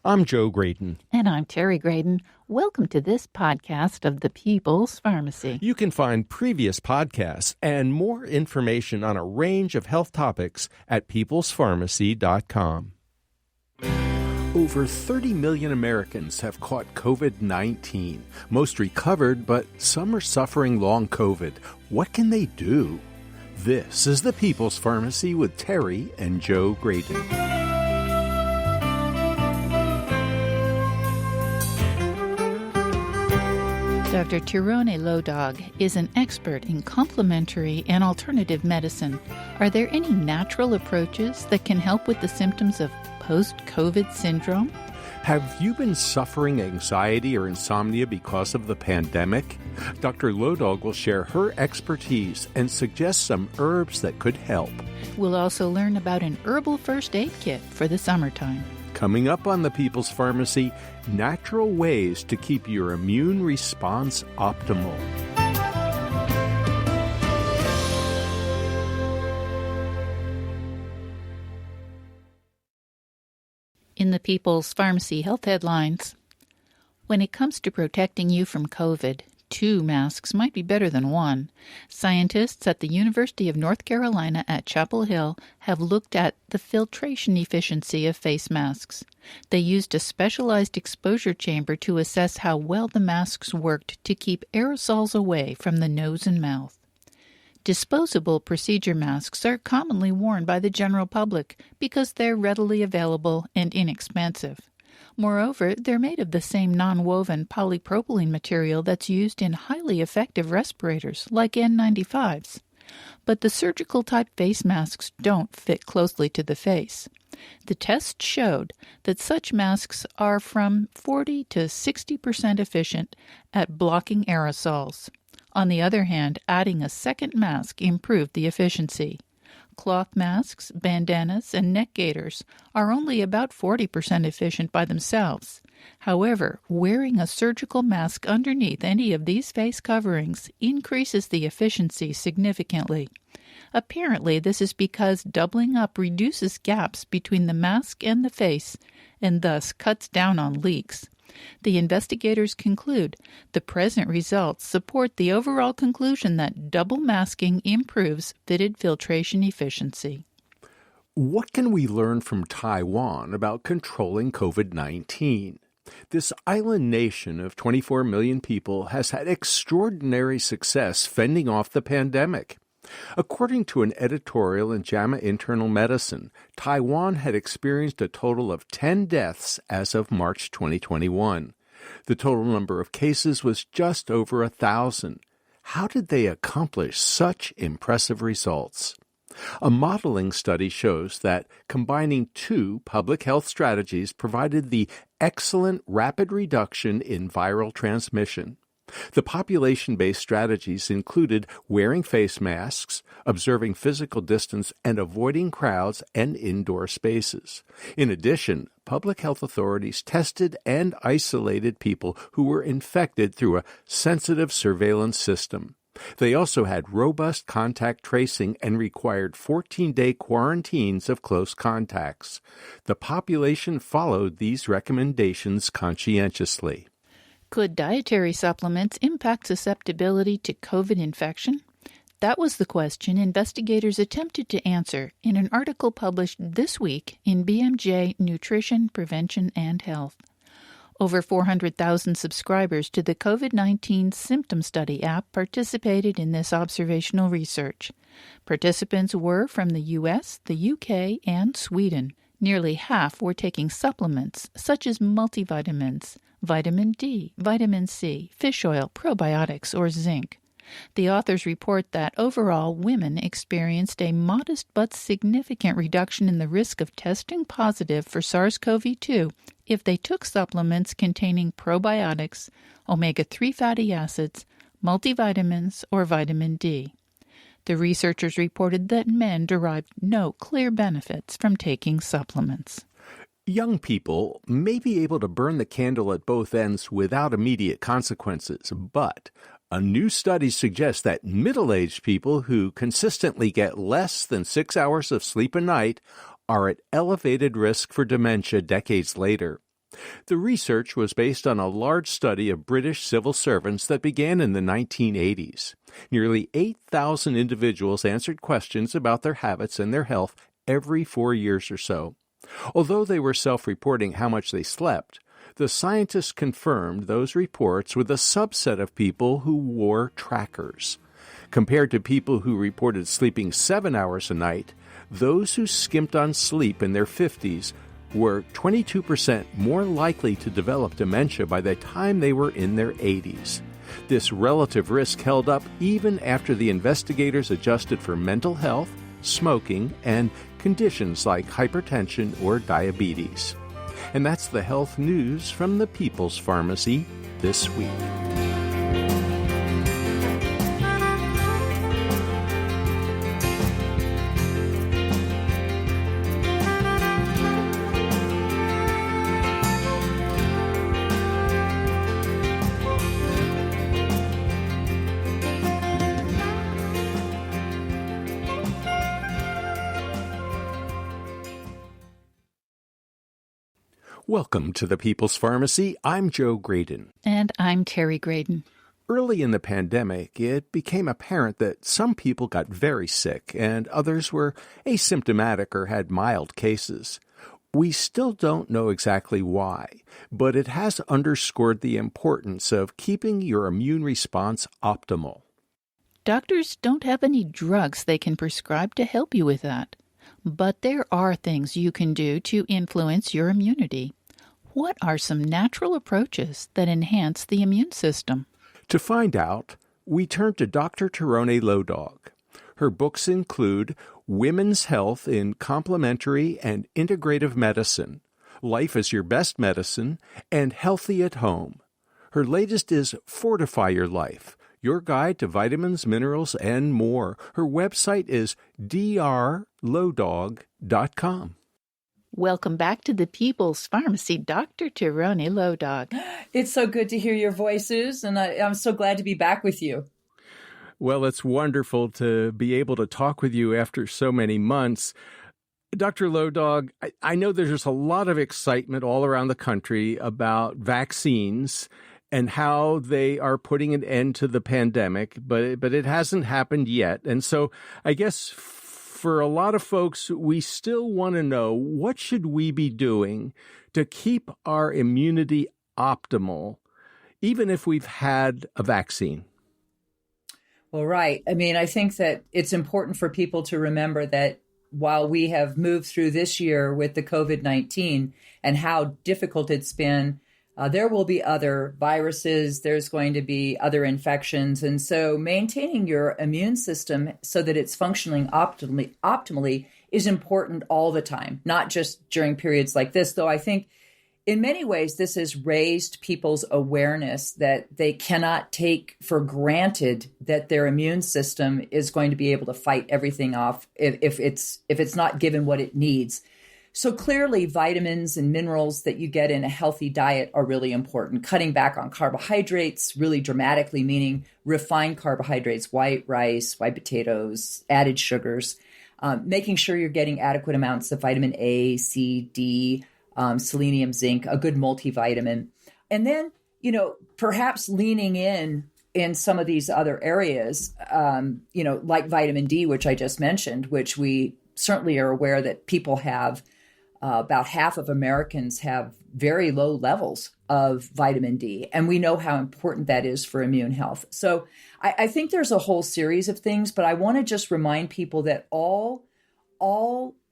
I'm Joe Graydon. And I'm Terry Graydon. Welcome to this podcast of the People's Pharmacy. You can find previous podcasts and more information on a range of health topics at peoplespharmacy.com. Over 30 million Americans have caught COVID-19. Most recovered, but some are suffering long COVID. What can they do? This is the People's Pharmacy with Terry and Joe Graydon. Dr. Tirone Lodog is an expert in complementary and alternative medicine. Are there any natural approaches that can help with the symptoms of post-COVID syndrome? Have you been suffering anxiety or insomnia because of the pandemic? Dr. Lodog will share her expertise and suggest some herbs that could help. We'll also learn about an herbal first aid kit for the summertime. Coming up on the People's Pharmacy, natural ways to keep your immune response optimal. In the People's Pharmacy Health Headlines, when it comes to protecting you from COVID, 2 masks might be better than 1. Scientists at the University of North Carolina at Chapel Hill have looked at the filtration efficiency of face masks. They used a specialized exposure chamber to assess how well the masks worked to keep aerosols away from the nose and mouth. Disposable procedure masks are commonly worn by the general public because they're readily available and inexpensive. Moreover, they're made of the same non-woven polypropylene material that's used in highly effective respirators like N95s. But the surgical-type face masks don't fit closely to the face. The test showed that such masks are from 40 to 60% efficient at blocking aerosols. On the other hand, adding a second mask improved the efficiency. Cloth masks, bandanas, and neck gaiters are only about 40% efficient by themselves. However, wearing a surgical mask underneath any of these face coverings increases the efficiency significantly. Apparently, this is because doubling up reduces gaps between the mask and the face and thus cuts down on leaks. The investigators conclude the present results support the overall conclusion that double masking improves fitted filtration efficiency. What can we learn from Taiwan about controlling COVID-19? This island nation of 24 million people has had extraordinary success fending off the pandemic. According to an editorial in JAMA Internal Medicine, Taiwan had experienced a total of 10 deaths as of March 2021. The total number of cases was just over 1,000. How did they accomplish such impressive results? A modeling study shows that combining 2 public health strategies provided the excellent rapid reduction in viral transmission. The population-based strategies included wearing face masks, observing physical distance, and avoiding crowds and indoor spaces. In addition, public health authorities tested and isolated people who were infected through a sensitive surveillance system. They also had robust contact tracing and required 14-day quarantines of close contacts. The population followed these recommendations conscientiously. Could dietary supplements impact susceptibility to COVID infection? That was the question investigators attempted to answer in an article published this week in BMJ Nutrition, Prevention, and Health. Over 400,000 subscribers to the COVID-19 Symptom Study app participated in this observational research. Participants were from the U.S., the U.K., and Sweden. Nearly half were taking supplements such as multivitamins, vitamin D, vitamin C, fish oil, probiotics, or zinc. The authors report that overall women experienced a modest but significant reduction in the risk of testing positive for SARS-CoV-2 if they took supplements containing probiotics, omega-3 fatty acids, multivitamins, or vitamin D. The researchers reported that men derived no clear benefits from taking supplements. Young people may be able to burn the candle at both ends without immediate consequences, but a new study suggests that middle-aged people who consistently get less than 6 hours of sleep a night are at elevated risk for dementia decades later. The research was based on a large study of British civil servants that began in the 1980s. Nearly 8,000 individuals answered questions about their habits and their health every 4 years or so. Although they were self-reporting how much they slept, the scientists confirmed those reports with a subset of people who wore trackers. Compared to people who reported sleeping 7 hours a night, those who skimped on sleep in their 50s were 22% more likely to develop dementia by the time they were in their 80s. This relative risk held up even after the investigators adjusted for mental health, smoking, and conditions like hypertension or diabetes. And that's the health news from the People's Pharmacy this week. Welcome to the People's Pharmacy. I'm Joe Graydon. And I'm Terry Graydon. Early in the pandemic, it became apparent that some people got very sick and others were asymptomatic or had mild cases. We still don't know exactly why, but it has underscored the importance of keeping your immune response optimal. Doctors don't have any drugs they can prescribe to help you with that. But there are things you can do to influence your immunity. What are some natural approaches that enhance the immune system? To find out, we turn to Dr. Tarone Lodog. Her books include Women's Health in Complementary and Integrative Medicine, Life is Your Best Medicine, and Healthy at Home. Her latest is Fortify Your Life, Your Guide to Vitamins, Minerals, and More. Her website is drlodog.com. Welcome back to the People's Pharmacy, Dr. Tarone Lodog. It's so good to hear your voices, and I'm so glad to be back with you. Well, it's wonderful to be able to talk with you after so many months. Dr. Lodog, I know there's a lot of excitement all around the country about vaccines and how they are putting an end to the pandemic, but it hasn't happened yet. And so I guess for a lot of folks, we still want to know, what should we be doing to keep our immunity optimal, even if we've had a vaccine? Well, right. I mean, I think that it's important for people to remember that while we have moved through this year with the COVID-19 and how difficult it's been, there will be other viruses, there's going to be other infections. And so maintaining your immune system so that it's functioning optimally is important all the time, not just during periods like this, though I think in many ways this has raised people's awareness that they cannot take for granted that their immune system is going to be able to fight everything off if it's not given what it needs. So clearly, vitamins and minerals that you get in a healthy diet are really important. Cutting back on carbohydrates really dramatically, meaning refined carbohydrates, white rice, white potatoes, added sugars, making sure you're getting adequate amounts of vitamin A, C, D, selenium, zinc, a good multivitamin. And then, perhaps leaning in some of these other areas, like vitamin D, which I just mentioned, which we certainly are aware that people have. About half of Americans have very low levels of vitamin D, and we know how important that is for immune health. So I think there's a whole series of things, but I want to just remind people that all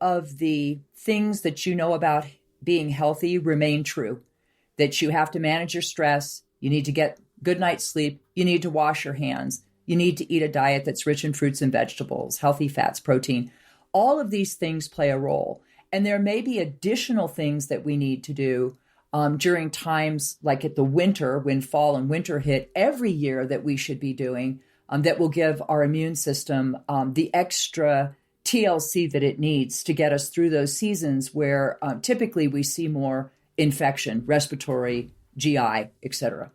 of the things that you know about being healthy remain true, that you have to manage your stress, you need to get good night's sleep, you need to wash your hands, you need to eat a diet that's rich in fruits and vegetables, healthy fats, protein. All of these things play a role. And there may be additional things that we need to do during times like at the winter, when fall and winter hit every year, that we should be doing that will give our immune system the extra TLC that it needs to get us through those seasons where typically we see more infection, respiratory, GI, etc.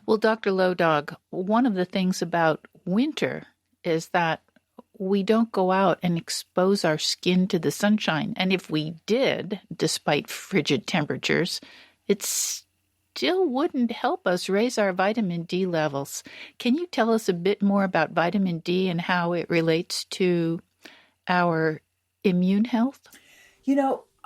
Well, Dr. Lodog, one of the things about winter is that we don't go out and expose our skin to the sunshine. And if we did, despite frigid temperatures, it still wouldn't help us raise our vitamin D levels. Can you tell us a bit more about vitamin D and how it relates to our immune health?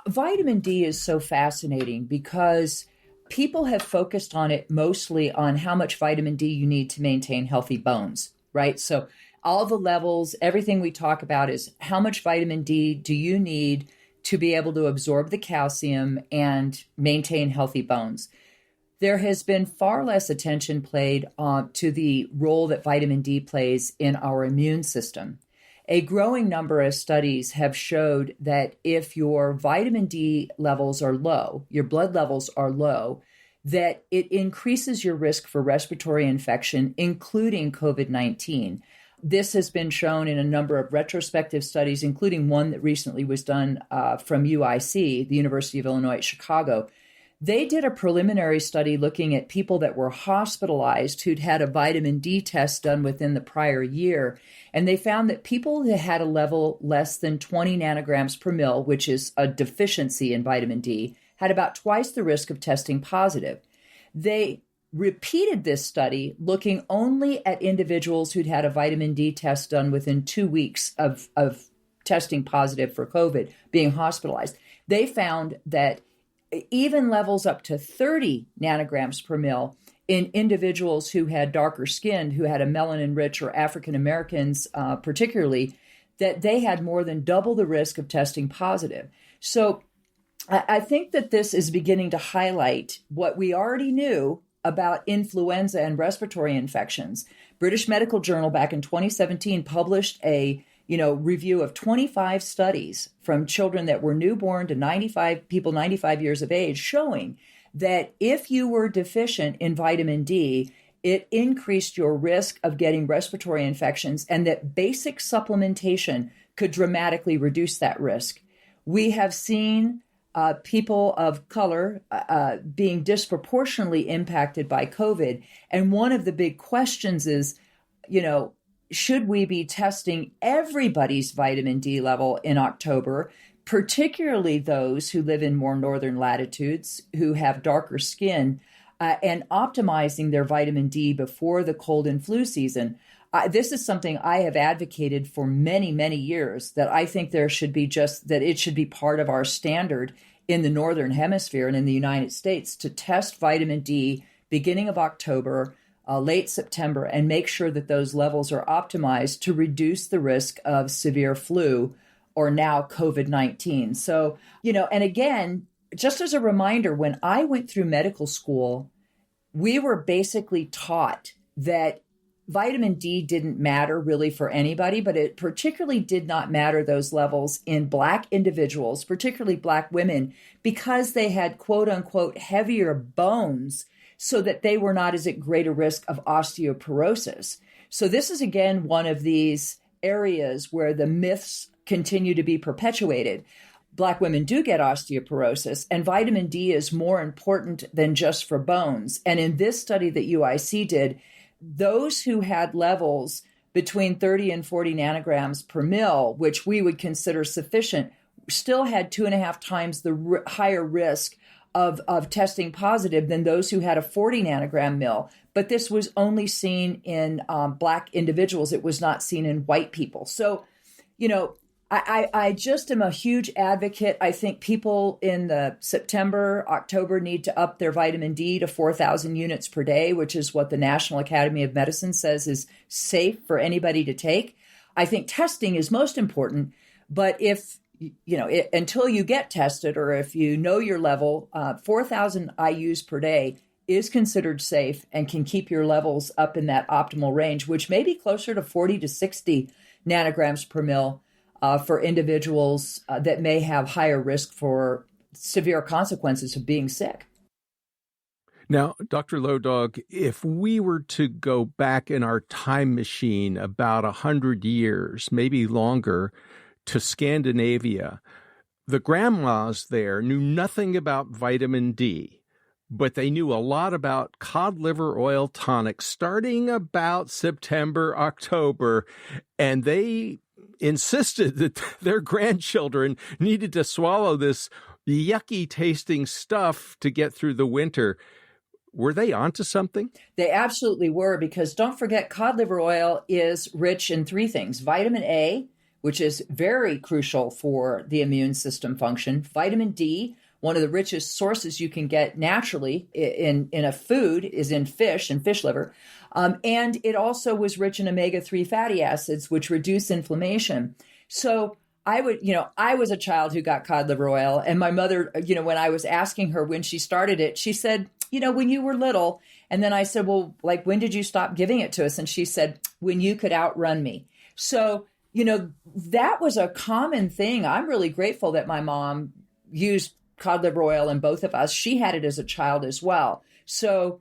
Vitamin D is so fascinating because people have focused on it mostly on how much vitamin D you need to maintain healthy bones, right? So all the levels, everything we talk about is how much vitamin D do you need to be able to absorb the calcium and maintain healthy bones. There has been far less attention paid to the role that vitamin D plays in our immune system. A growing number of studies have showed that if your vitamin D levels are low, your blood levels are low, that it increases your risk for respiratory infection, including COVID-19. This has been shown in a number of retrospective studies, including one that recently was done from UIC, the University of Illinois at Chicago. They did a preliminary study looking at people that were hospitalized who'd had a vitamin D test done within the prior year. And they found that people that had a level less than 20 nanograms per mil, which is a deficiency in vitamin D, had about twice the risk of testing positive. They repeated this study looking only at individuals who'd had a vitamin D test done within 2 weeks of testing positive for COVID, being hospitalized. They found that even levels up to 30 nanograms per mil in individuals who had darker skin, who had a melanin-rich or African Americans particularly, that they had more than double the risk of testing positive. So I think that this is beginning to highlight what we already knew about influenza and respiratory infections. British Medical Journal back in 2017 published a review of 25 studies from children that were newborn to 95 years of age, showing that if you were deficient in vitamin D, it increased your risk of getting respiratory infections, and that basic supplementation could dramatically reduce that risk. We have seen people of color being disproportionately impacted by COVID. And one of the big questions is, should we be testing everybody's vitamin D level in October, particularly those who live in more northern latitudes, who have darker skin, and optimizing their vitamin D before the cold and flu season? This is something I have advocated for many, many years, that I think there should be that it should be part of our standard in the Northern Hemisphere and in the United States to test vitamin D beginning of October, late September, and make sure that those levels are optimized to reduce the risk of severe flu or now COVID-19. So, and again, just as a reminder, when I went through medical school, we were basically taught that vitamin D didn't matter really for anybody, but it particularly did not matter those levels in Black individuals, particularly Black women, because they had quote unquote heavier bones, so that they were not as at great a risk of osteoporosis. So this is again one of these areas where the myths continue to be perpetuated. Black women do get osteoporosis, and vitamin D is more important than just for bones. And in this study that UIC did, those who had levels between 30 and 40 nanograms per mil, which we would consider sufficient, still had 2.5 times the higher risk of testing positive than those who had a 40 nanogram mil. But this was only seen in Black individuals. It was not seen in white people. So, I just am a huge advocate. I think people in the September, October need to up their vitamin D to 4,000 units per day, which is what the National Academy of Medicine says is safe for anybody to take. I think testing is most important, but if until you get tested, or if you know your level, 4,000 IUs per day is considered safe and can keep your levels up in that optimal range, which may be closer to 40 to 60 nanograms per mil for individuals that may have higher risk for severe consequences of being sick. Now, Dr. Lodog, if we were to go back in our time machine about 100 years, maybe longer, to Scandinavia, the grandmas there knew nothing about vitamin D, but they knew a lot about cod liver oil tonic starting about September, October, and they insisted that their grandchildren needed to swallow this yucky tasting stuff to get through the winter. Were they onto something? They absolutely were, because don't forget, cod liver oil is rich in three things: vitamin A, which is very crucial for the immune system function; vitamin D, one of the richest sources you can get naturally in a food is in fish and fish liver. And it also was rich in omega-3 fatty acids, which reduce inflammation. So I was a child who got cod liver oil, and my mother, when I was asking her when she started it, she said, when you were little. And then I said, well, like, when did you stop giving it to us? And she said, when you could outrun me. So, that was a common thing. I'm really grateful that my mom used cod liver oil in both of us. She had it as a child as well. So,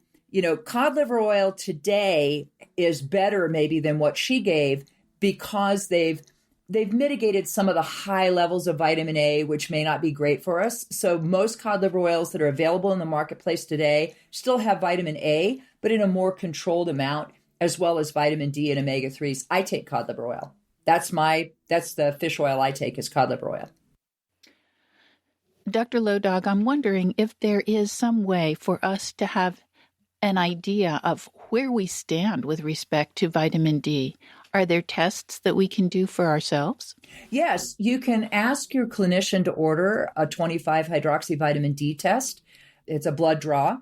cod liver oil today is better maybe than what she gave, because they've mitigated some of the high levels of vitamin A, which may not be great for us. So most cod liver oils that are available in the marketplace today still have vitamin A, but in a more controlled amount, as well as vitamin D and omega-3s. I take cod liver oil. That's the fish oil I take, is cod liver oil. Dr. Lodog, I'm wondering if there is some way for us to have an idea of where we stand with respect to vitamin D. Are there tests that we can do for ourselves? Yes, you can ask your clinician to order a 25-hydroxyvitamin D test. It's a blood draw,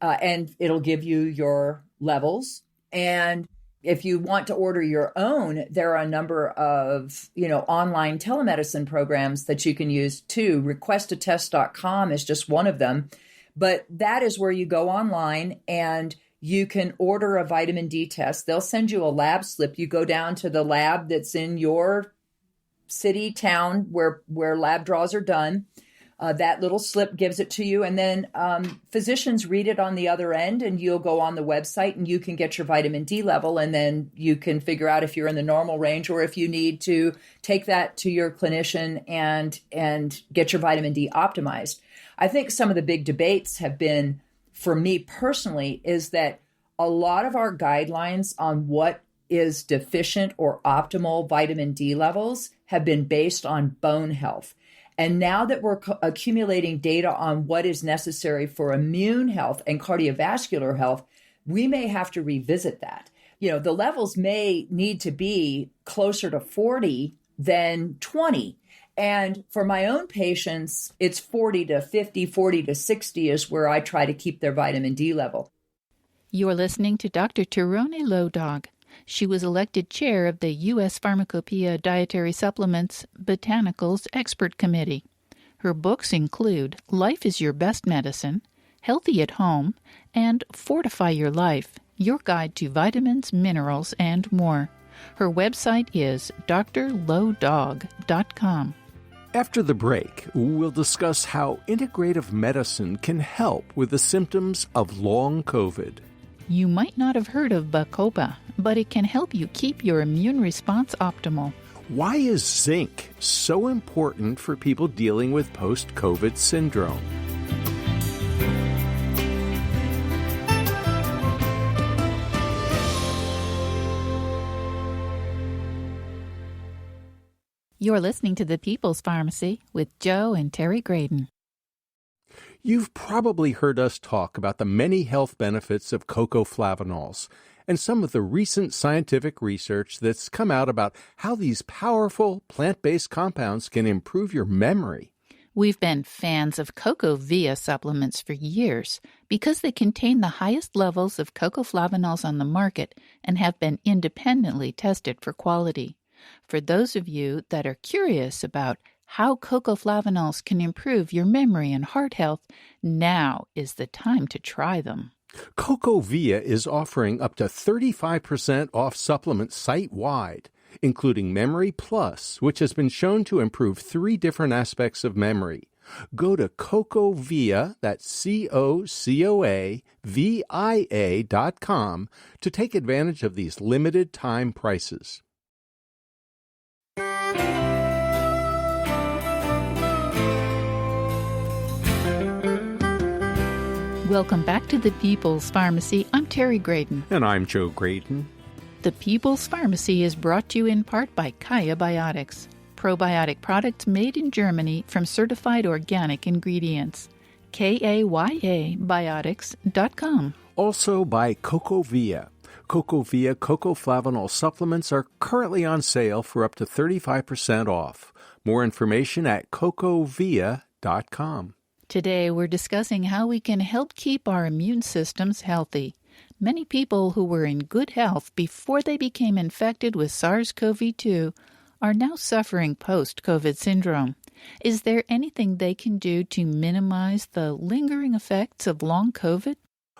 and it'll give you your levels. And if you want to order your own, there are a number of, online telemedicine programs that you can use too. Requestatest.com is just one of them. But that is where you go online and you can order a vitamin D test. They'll send you a lab slip. You go down to the lab that's in your city, town, where lab draws are done. That little slip gives it to you. And then physicians read it on the other end, and you'll go on the website and you can get your vitamin D level. And then you can figure out if you're in the normal range, or if you need to take that to your clinician and get your vitamin D optimized. I think some of the big debates have been, for me personally, is that a lot of our guidelines on what is deficient or optimal vitamin D levels have been based on bone health. And now that we're accumulating data on what is necessary for immune health and cardiovascular health, we may have to revisit that. The levels may need to be closer to 40 than 20. And for my own patients, it's 40 to 50, 40 to 60 is where I try to keep their vitamin D level. You're listening to Dr. Tirone Lodog. She was elected chair of the U.S. Pharmacopoeia Dietary Supplements Botanicals Expert Committee. Her books include Life is Your Best Medicine, Healthy at Home, and Fortify Your Life, Your Guide to Vitamins, Minerals, and more. Her website is drlodog.com. After the break, we'll discuss how integrative medicine can help with the symptoms of long COVID. You might not have heard of Bacopa, but it can help you keep your immune response optimal. Why is zinc so important for people dealing with post-COVID syndrome? You're listening to The People's Pharmacy with Joe and Terry Graydon. You've probably heard us talk about the many health benefits of cocoa flavanols and some of the recent scientific research that's come out about how these powerful plant-based compounds can improve your memory. We've been fans of Cocoa Via supplements for years because they contain the highest levels of cocoa flavanols on the market and have been independently tested for quality. For those of you that are curious about how cocoa flavanols can improve your memory and heart health, now is the time to try them. Cocoa Via is offering up to 35% off supplements site-wide, including Memory Plus, which has been shown to improve 3 different aspects of memory. Go to CocoaVia, that's CocoaVia.com, to take advantage of these limited time prices. Welcome back to the People's Pharmacy. I'm Terry Graydon. And I'm Joe Graydon. The People's Pharmacy is brought to you in part by Kaya Biotics, probiotic products made in Germany from certified organic ingredients. KAYABiotics.com. Also by CocoVia. CocoVia cocoa flavanol supplements are currently on sale for up to 35% off. More information at cocovia.com. Today we're discussing how we can help keep our immune systems healthy. Many people who were in good health before they became infected with SARS-CoV-2 are now suffering post-COVID syndrome. Is there anything they can do to minimize the lingering effects of long COVID?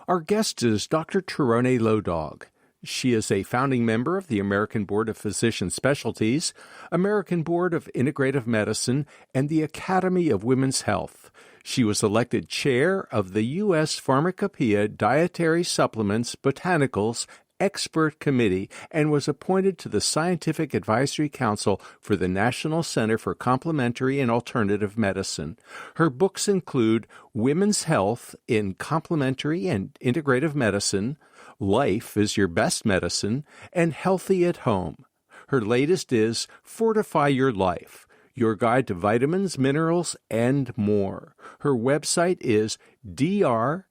Our guest is Dr. Tirone Lodog. She is a founding member of the American Board of Physician Specialties, American Board of Integrative Medicine, and the Academy of Women's Health. She was elected chair of the U.S. Pharmacopoeia Dietary Supplements Botanicals Expert Committee and was appointed to the Scientific Advisory Council for the National Center for Complementary and Alternative Medicine. Her books include Women's Health in Complementary and Integrative Medicine, Life is Your Best Medicine, and Healthy at Home. Her latest is Fortify Your Life, Your Guide to Vitamins, Minerals, and More. Her website is drlodog.com.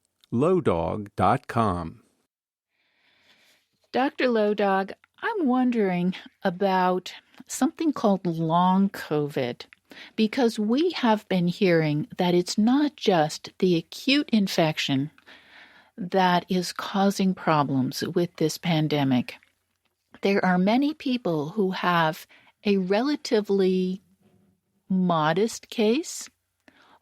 Dr. Lodog, I'm wondering about something called long COVID, because we have been hearing that it's not just the acute infection that is causing problems with this pandemic. There are many people who have a relatively modest case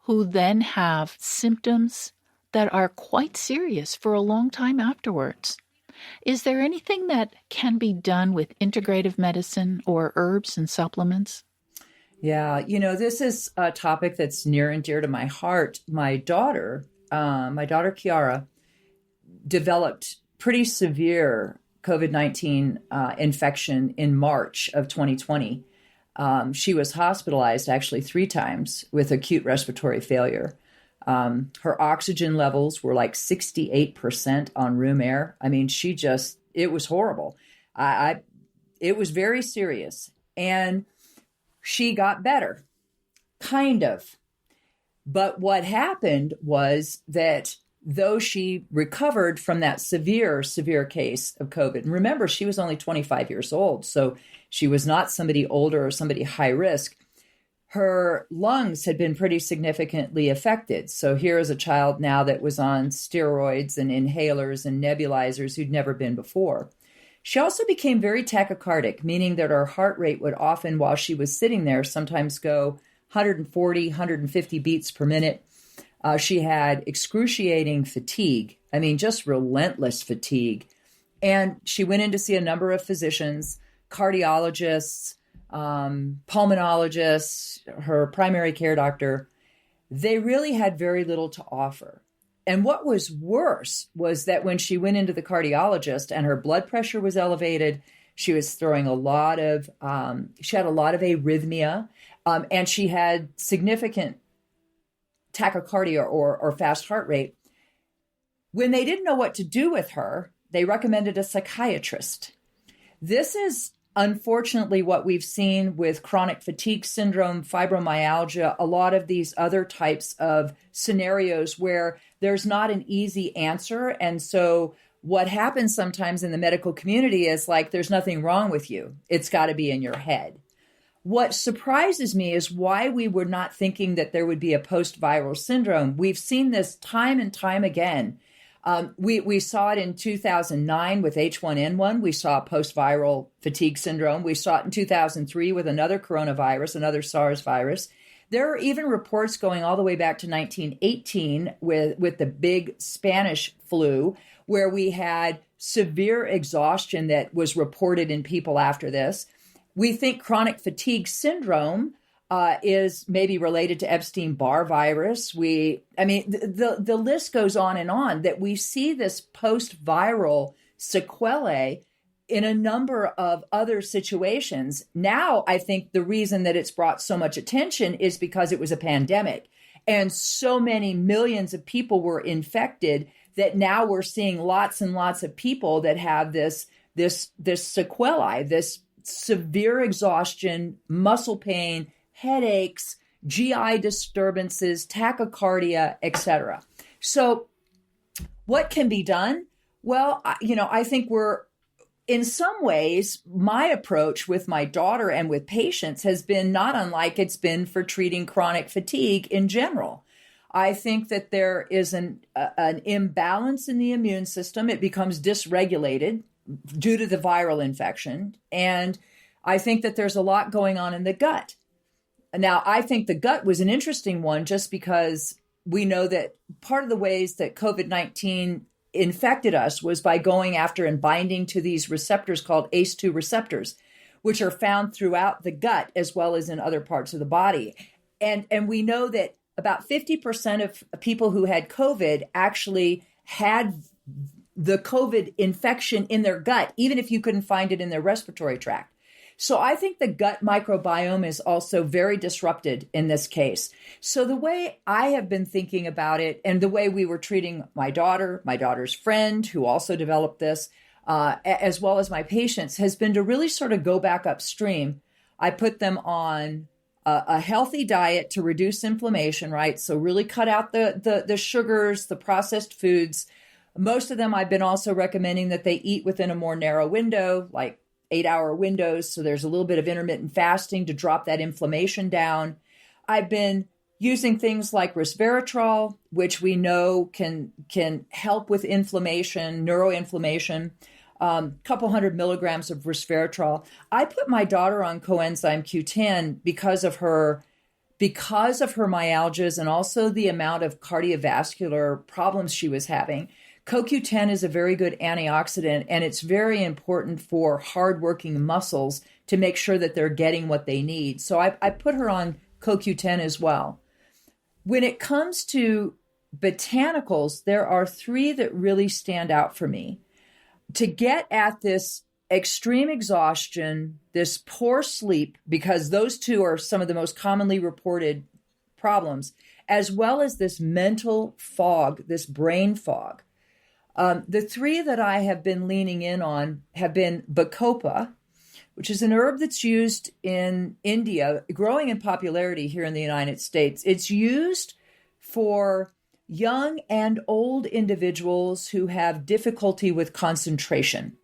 who then have symptoms that are quite serious for a long time afterwards. Is there anything that can be done with integrative medicine or herbs and supplements? Yeah, this is a topic that's near and dear to my heart. My daughter Kiara, developed pretty severe COVID-19 infection in March of 2020. She was hospitalized actually 3 times with acute respiratory failure. Her oxygen levels were like 68% on room air. I mean, it was horrible. It was very serious. And she got better, kind of. But what happened was that though she recovered from that severe case of COVID, and remember, she was only 25 years old, so she was not somebody older or somebody high risk, her lungs had been pretty significantly affected. So here is a child now that was on steroids and inhalers and nebulizers who'd never been before. She also became very tachycardic, meaning that her heart rate would often, while she was sitting there, sometimes go 140, 150 beats per minute. She had excruciating fatigue. I mean, just relentless fatigue. And she went in to see a number of physicians, cardiologists, pulmonologists, her primary care doctor. They really had very little to offer. And what was worse was that when she went into the cardiologist and her blood pressure was elevated, she was throwing she had a lot of arrhythmia, and she had significant tachycardia or fast heart rate. When they didn't know what to do with her, they recommended a psychiatrist. This is unfortunately what we've seen with chronic fatigue syndrome, fibromyalgia, a lot of these other types of scenarios where there's not an easy answer. And so what happens sometimes in the medical community is like, there's nothing wrong with you. It's got to be in your head. What surprises me is why we were not thinking that there would be a post-viral syndrome. We've seen this time and time again. We saw it in 2009 with H1N1. We saw post-viral fatigue syndrome. We saw it in 2003 with another coronavirus, another SARS virus. There are even reports going all the way back to 1918 with the big Spanish flu, where we had severe exhaustion that was reported in people after this. We think chronic fatigue syndrome is maybe related to Epstein-Barr virus. The list goes on that we see this post-viral sequelae in a number of other situations. Now, I think the reason that it's brought so much attention is because it was a pandemic and so many millions of people were infected that now we're seeing lots and lots of people that have this this sequelae, this severe exhaustion, muscle pain, headaches, GI disturbances, tachycardia, etc. So what can be done? Well, I think in some ways, my approach with my daughter and with patients has been not unlike it's been for treating chronic fatigue in general. I think that there is an imbalance in the immune system. It becomes dysregulated due to the viral infection. And I think that there's a lot going on in the gut. Now, I think the gut was an interesting one just because we know that part of the ways that COVID-19 infected us was by going after and binding to these receptors called ACE2 receptors, which are found throughout the gut as well as in other parts of the body. And we know that about 50% of people who had COVID actually had the COVID infection in their gut, even if you couldn't find it in their respiratory tract. So I think the gut microbiome is also very disrupted in this case. So the way I have been thinking about it and the way we were treating my daughter's friend who also developed this, as well as my patients, has been to really sort of go back upstream. I put them on a healthy diet to reduce inflammation, right? So really cut out the sugars, the processed foods. Most of them I've been also recommending that they eat within a more narrow window, like 8-hour windows. So there's a little bit of intermittent fasting to drop that inflammation down. I've been using things like resveratrol, which we know can help with inflammation, neuroinflammation, couple hundred milligrams of resveratrol. I put my daughter on coenzyme Q10 because of her myalgias and also the amount of cardiovascular problems she was having. CoQ10 is a very good antioxidant, and it's very important for hardworking muscles to make sure that they're getting what they need. So I put her on CoQ10 as well. When it comes to botanicals, there are 3 that really stand out for me. To get at this extreme exhaustion, this poor sleep, because those 2 are some of the most commonly reported problems, as well as this mental fog, this brain fog. The 3 that I have been leaning in on have been bacopa, which is an herb that's used in India, growing in popularity here in the United States. It's used for young and old individuals who have difficulty with concentration.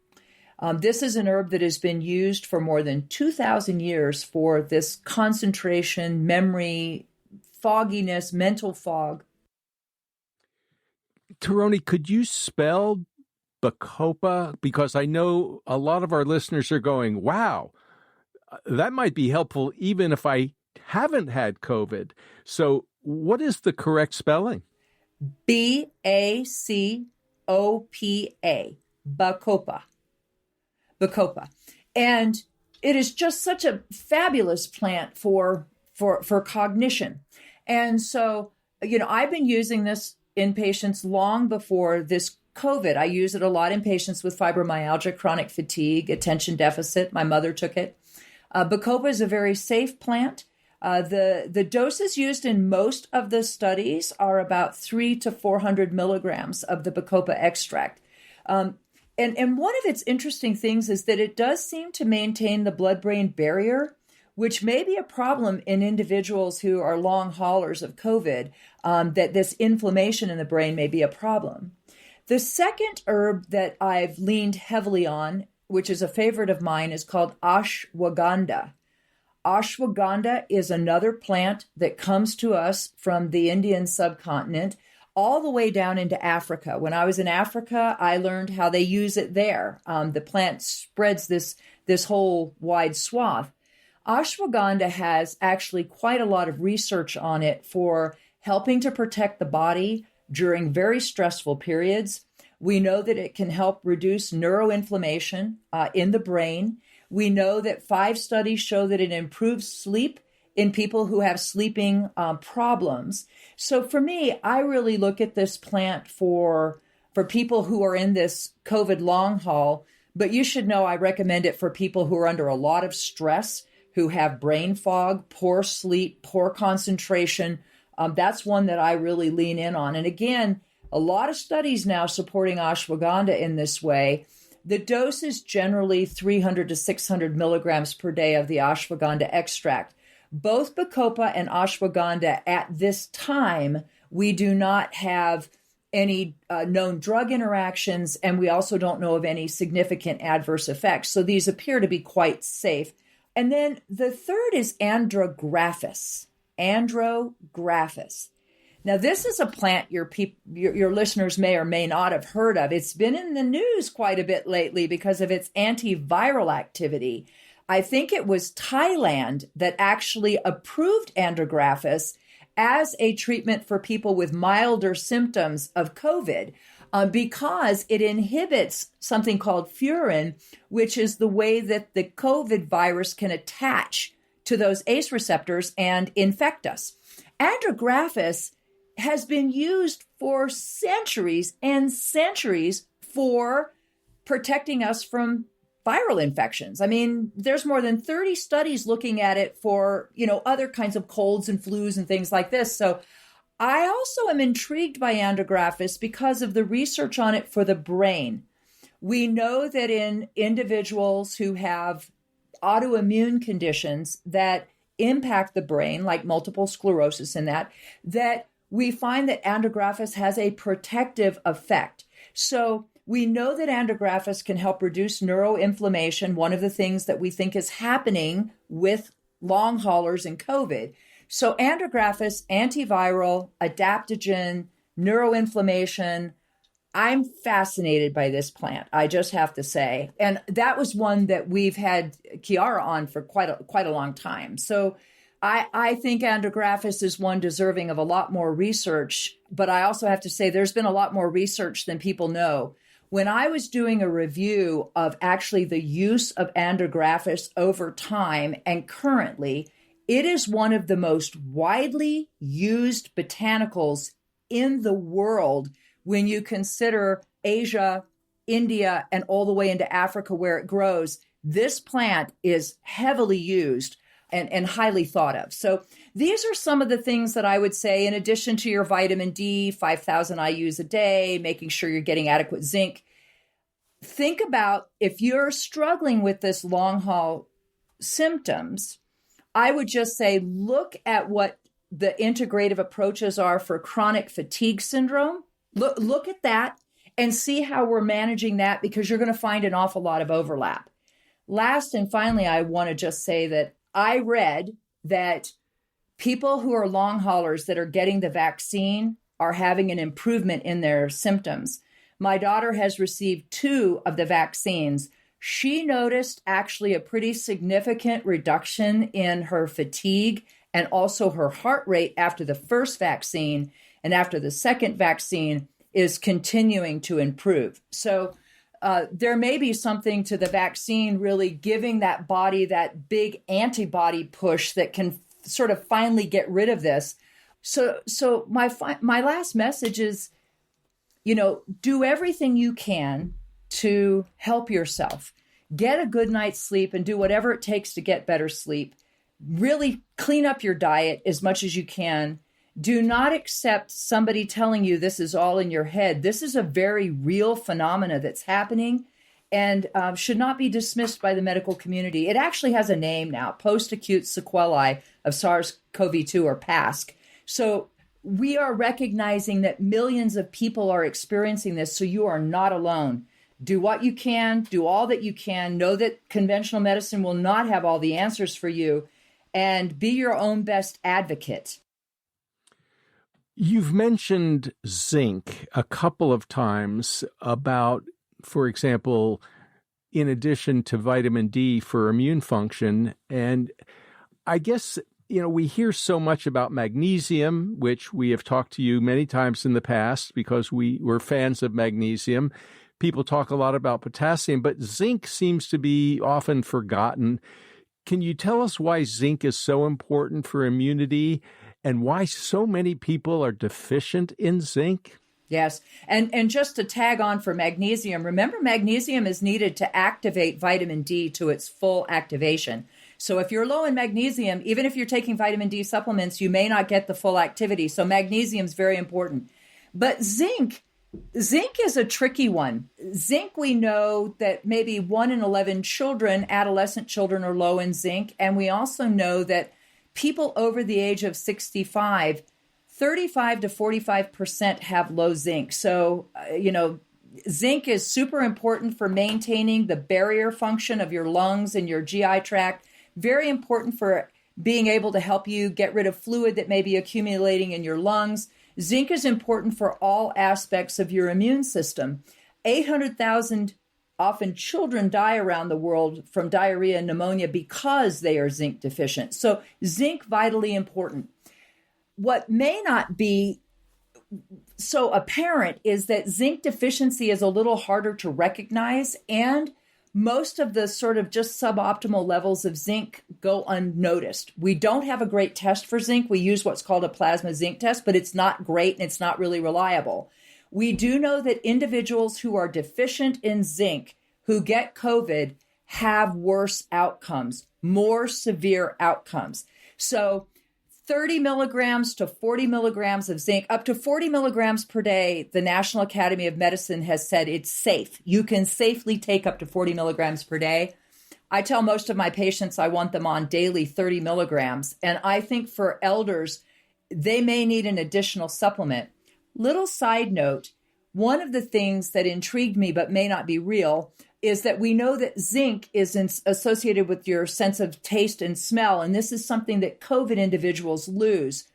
This is an herb that has been used for more than 2,000 years for this concentration, memory, fogginess, mental fog. Taroni, could you spell bacopa? Because I know a lot of our listeners are going, wow, that might be helpful even if I haven't had COVID. So what is the correct spelling? Bacopa. Bacopa. Bacopa. And it is just such a fabulous plant for cognition. And so, I've been using this in patients long before this COVID. I use it a lot in patients with fibromyalgia, chronic fatigue, attention deficit. My mother took it. Bacopa is a very safe plant. The doses used in most of the studies are about 300 to 400 milligrams of the bacopa extract. And one of its interesting things is that it does seem to maintain the blood-brain barrier, which may be a problem in individuals who are long haulers of COVID, that this inflammation in the brain may be a problem. The second herb that I've leaned heavily on, which is a favorite of mine, is called ashwagandha. Ashwagandha is another plant that comes to us from the Indian subcontinent all the way down into Africa. When I was in Africa, I learned how they use it there. The plant spreads this whole wide swath. Ashwagandha has actually quite a lot of research on it for helping to protect the body during very stressful periods. We know that it can help reduce neuroinflammation in the brain. We know that 5 studies show that it improves sleep in people who have sleeping problems. So for me, I really look at this plant for people who are in this COVID long haul, but you should know I recommend it for people who are under a lot of stress, who have brain fog, poor sleep, poor concentration. That's one that I really lean in on. And again, a lot of studies now supporting ashwagandha in this way. The dose is generally 300 to 600 milligrams per day of the ashwagandha extract. Both bacopa and ashwagandha at this time, we do not have any known drug interactions, and we also don't know of any significant adverse effects. So these appear to be quite safe. And then the third is andrographis. Andrographis. Now, this is a plant your listeners may or may not have heard of. It's been in the news quite a bit lately because of its antiviral activity. I think it was Thailand that actually approved andrographis as a treatment for people with milder symptoms of COVID because it inhibits something called furin, which is the way that the COVID virus can attach to those ACE receptors and infect us. Andrographis has been used for centuries and centuries for protecting us from viral infections. I mean, there's more than 30 studies looking at it for, other kinds of colds and flus and things like this. So I also am intrigued by andrographis because of the research on it for the brain. We know that in individuals who have autoimmune conditions that impact the brain, like multiple sclerosis and that we find that andrographis has a protective effect. So we know that andrographis can help reduce neuroinflammation, one of the things that we think is happening with long haulers and COVID. So andrographis, antiviral, adaptogen, neuroinflammation. I'm fascinated by this plant, I just have to say. And that was one that we've had Kiara on for quite a long time. So I think andrographis is one deserving of a lot more research, but I also have to say there's been a lot more research than people know. When I was doing a review of actually the use of andrographis over time and currently, it is one of the most widely used botanicals in the world when you consider Asia, India, and all the way into Africa where it grows. This plant is heavily used and highly thought of. So these are some of the things that I would say, in addition to your vitamin D, 5,000 IUs a day, making sure you're getting adequate zinc. Think about if you're struggling with this long haul symptoms, I would just say, look at what the integrative approaches are for chronic fatigue syndrome. Look at that and see how we're managing that, because you're going to find an awful lot of overlap. Last and finally, I want to just say that I read that people who are long haulers that are getting the vaccine are having an improvement in their symptoms. My daughter has received 2 of the vaccines. She noticed actually a pretty significant reduction in her fatigue and also her heart rate after the first vaccine, and after the second vaccine is continuing to improve. So there may be something to the vaccine really giving that body that big antibody push that can sort of finally get rid of this. So my last message is, do everything you can to help yourself. Get a good night's sleep and do whatever it takes to get better sleep. Really clean up your diet as much as you can. Do not accept somebody telling you this is all in your head. This is a very real phenomena that's happening and should not be dismissed by the medical community. It actually has a name now, post-acute sequelae of SARS-CoV-2 or PASC. So we are recognizing that millions of people are experiencing this, so you are not alone. Do what you can, do all that you can. Know that conventional medicine will not have all the answers for you, and be your own best advocate. You've mentioned zinc a couple of times about, for example, in addition to vitamin D for immune function. And I guess, we hear so much about magnesium, which we have talked to you many times in the past because we're fans of magnesium. People talk a lot about potassium, but zinc seems to be often forgotten. Can you tell us why zinc is so important for immunity and why so many people are deficient in zinc? Yes. And just to tag on for magnesium, remember magnesium is needed to activate vitamin D to its full activation. So if you're low in magnesium, even if you're taking vitamin D supplements, you may not get the full activity. So magnesium is very important. But zinc Zinc is a tricky one. Zinc, we know that maybe 1 in 11 children, adolescent children, are low in zinc. And we also know that people over the age of 65, 35 to 45% have low zinc. So, zinc is super important for maintaining the barrier function of your lungs and your GI tract. Very important for being able to help you get rid of fluid that may be accumulating in your lungs. Zinc is important for all aspects of your immune system. 800,000 often children die around the world from diarrhea and pneumonia because they are zinc deficient. So zinc, vitally important. What may not be so apparent is that zinc deficiency is a little harder to recognize, and most of the sort of just suboptimal levels of zinc go unnoticed. We don't have a great test for zinc. We use what's called a plasma zinc test, but it's not great and it's not really reliable. We do know that individuals who are deficient in zinc who get COVID have worse outcomes, more severe outcomes. So 30 milligrams to 40 milligrams of zinc, up to 40 milligrams per day, the National Academy of Medicine has said it's safe. You can safely take up to 40 milligrams per day. I tell most of my patients I want them on daily 30 milligrams. And I think for elders, they may need an additional supplement. Little side note, one of the things that intrigued me but may not be real is that we know that zinc is associated with your sense of taste and smell, and this is something that COVID individuals lose.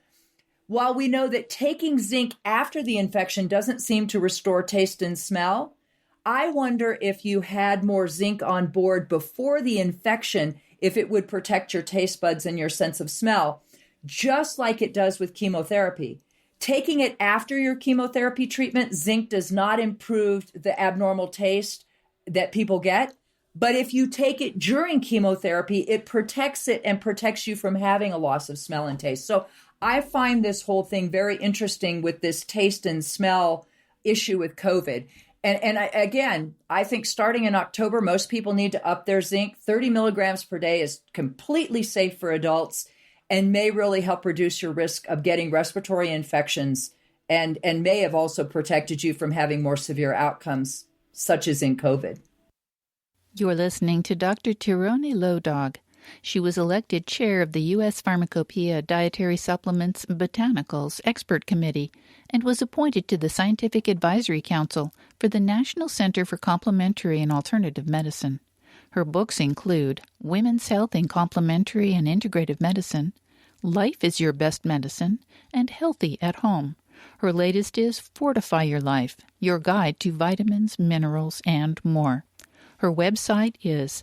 While we know that taking zinc after the infection doesn't seem to restore taste and smell, I wonder if you had more zinc on board before the infection, if it would protect your taste buds and your sense of smell, just like it does with chemotherapy. Taking it after your chemotherapy treatment, zinc does not improve the abnormal taste that people get. But if you take it during chemotherapy, it protects it and protects you from having a loss of smell and taste. So I find this whole thing very interesting with this taste and smell issue with COVID. And I think starting in October, most people need to up their zinc. 30 milligrams per day is completely safe for adults and may really help reduce your risk of getting respiratory infections and may have also protected you from having more severe outcomes, such as in COVID. You're listening to Dr. Tirone Lodog. She was elected chair of the U.S. Pharmacopoeia Dietary Supplements Botanicals Expert Committee and was appointed to the Scientific Advisory Council for the National Center for Complementary and Alternative Medicine. Her books include Women's Health in Complementary and Integrative Medicine, Life is Your Best Medicine, and Healthy at Home. Her latest is Fortify Your Life, Your Guide to Vitamins, Minerals, and More. Her website is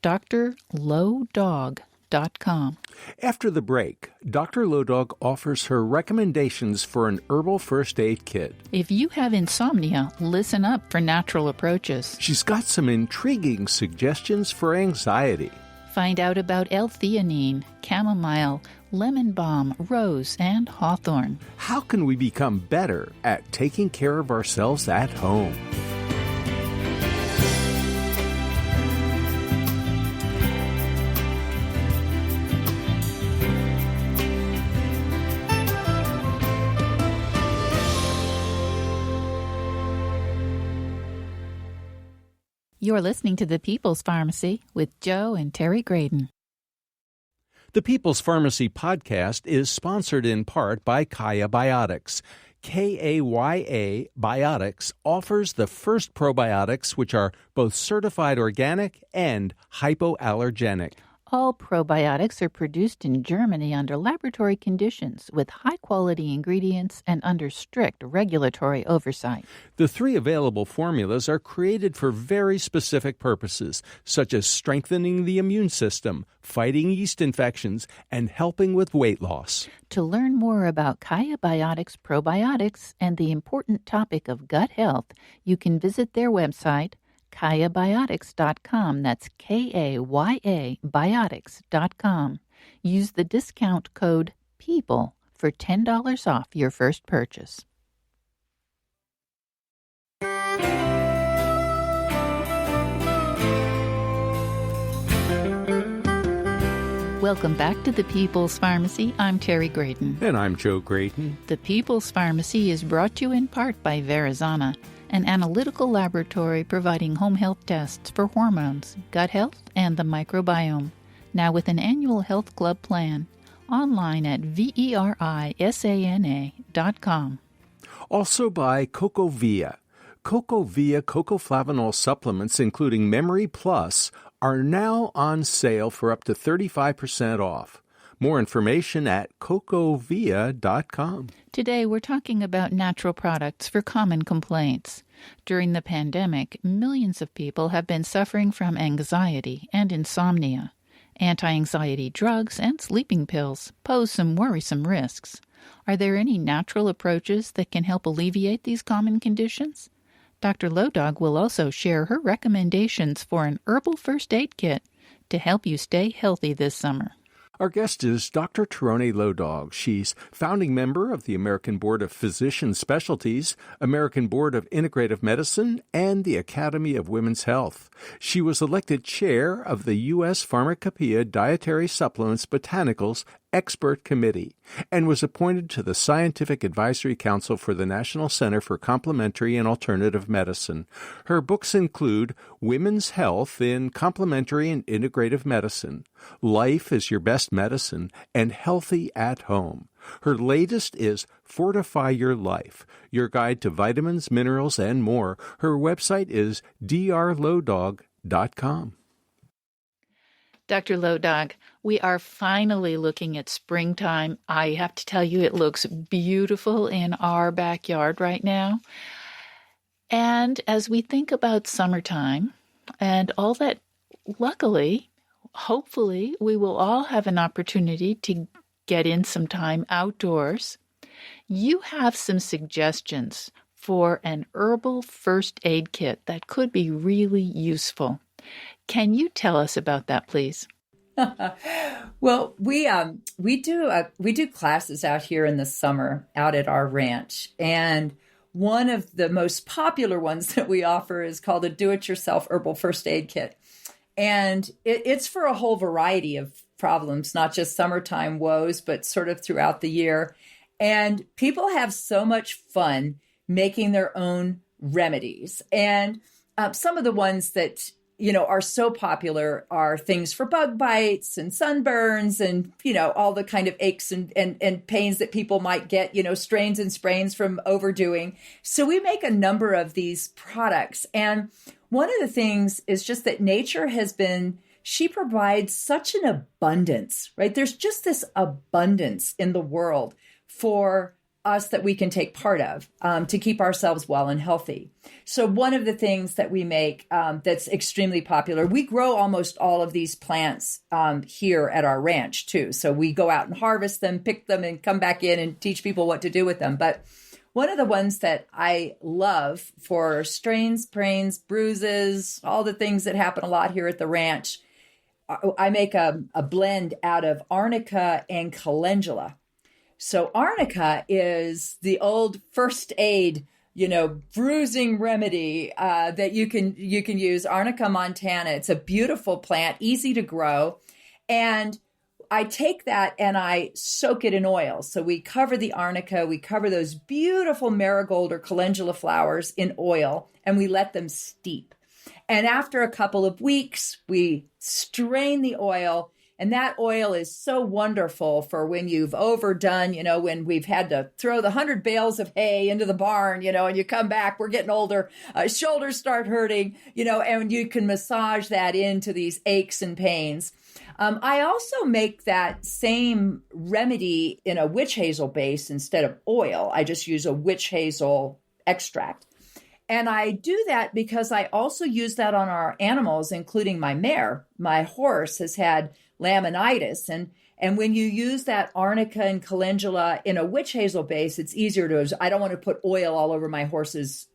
drlowdog.com. After the break, Dr. Lodog offers her recommendations for an herbal first aid kit. If you have insomnia, listen up for natural approaches. She's got some intriguing suggestions for anxiety. Find out about L-theanine, chamomile, lemon balm, rose, and hawthorn. How can we become better at taking care of ourselves at home? You're listening to The People's Pharmacy with Joe and Terry Graydon. The People's Pharmacy podcast is sponsored in part by Kaya Biotics. Kaya Biotics offers the first probiotics which are both certified organic and hypoallergenic. All probiotics are produced in Germany under laboratory conditions with high-quality ingredients and under strict regulatory oversight. The 3 available formulas are created for very specific purposes, such as strengthening the immune system, fighting yeast infections, and helping with weight loss. To learn more about Kaya Biotics probiotics and the important topic of gut health, you can visit their website, KayaBiotics.com. That's Kaya Biotics.com. Use the discount code PEOPLE for $10 off your first purchase. Welcome back to the People's Pharmacy. I'm Terry Graydon. And I'm Joe Graydon. The People's Pharmacy is brought to you in part by Verizana, an analytical laboratory providing home health tests for hormones, gut health, and the microbiome. Now with an annual health club plan. Online at verisana.com. Also by CocoVia. CocoVia cocoflavanol supplements, including Memory Plus, are now on sale for up to 35% off. More information at cocovia.com. Today we're talking about natural products for common complaints. During the pandemic, millions of people have been suffering from anxiety and insomnia. Anti-anxiety drugs and sleeping pills pose some worrisome risks. Are there any natural approaches that can help alleviate these common conditions? Dr. Lodog will also share her recommendations for an herbal first aid kit to help you stay healthy this summer. Our guest is Dr. Tarone Lodog. She's founding member of the American Board of Physician Specialties, American Board of Integrative Medicine, and the Academy of Women's Health. She was elected chair of the U.S. Pharmacopoeia Dietary Supplements Botanicals Expert Committee and was appointed to the Scientific Advisory Council for the National Center for Complementary and Alternative Medicine. Her books include Women's Health in Complementary and Integrative Medicine, Life is Your Best Medicine, and Healthy at Home. Her latest is Fortify Your Life, your guide to vitamins, minerals, and more. Her website is drlodog.com. Dr. Lodog, we are finally looking at springtime. I have to tell you, it looks beautiful in our backyard right now. And as we think about summertime and all that, luckily, hopefully, we will all have an opportunity to get in some time outdoors. You have some suggestions for an herbal first aid kit that could be really useful. Can you tell us about that, please? Well, we do classes out here in the summer out at our ranch, and one of the most popular ones that we offer is called a do-it-yourself herbal first aid kit, and it's for a whole variety of problems, not just summertime woes, but sort of throughout the year. And people have so much fun making their own remedies, and some of the ones that are so popular are things for bug bites and sunburns and, all the kind of aches and pains that people might get, strains and sprains from overdoing. So we make a number of these products. And one of the things is just that nature she provides such an abundance, right? There's just this abundance in the world for us that we can take part of to keep ourselves well and healthy. So one of the things that we make that's extremely popular, we grow almost all of these plants here at our ranch too. So we go out and harvest them, pick them, and come back in and teach people what to do with them. But one of the ones that I love for strains, sprains, bruises, all the things that happen a lot here at the ranch, I make a blend out of arnica and calendula. So arnica is the old first aid, bruising remedy that you can use. Arnica montana. It's a beautiful plant, easy to grow. And I take that and I soak it in oil. So we cover the arnica, we cover those beautiful marigold or calendula flowers in oil, and we let them steep. And after a couple of weeks, we strain the oil. And that oil is so wonderful for when you've overdone, when we've had to throw the 100 bales of hay into the barn, and you come back, we're getting older, shoulders start hurting, and you can massage that into these aches and pains. I also make that same remedy in a witch hazel base instead of oil. I just use a witch hazel extract. And I do that because I also use that on our animals, including my mare. My horse has had laminitis. And when you use that arnica and calendula in a witch hazel base, it's easier I don't want to put oil all over my horse's,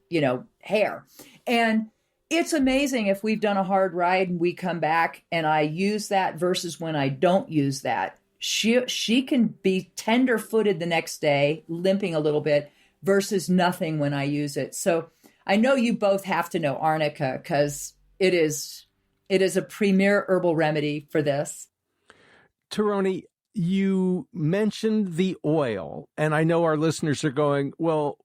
hair. And it's amazing if we've done a hard ride and we come back and I use that versus when I don't use that. She can be tender-footed the next day, limping a little bit, versus nothing when I use it. So I know you both have to know arnica because it is a premier herbal remedy for this. Taroni, you mentioned the oil, and I know our listeners are going, well,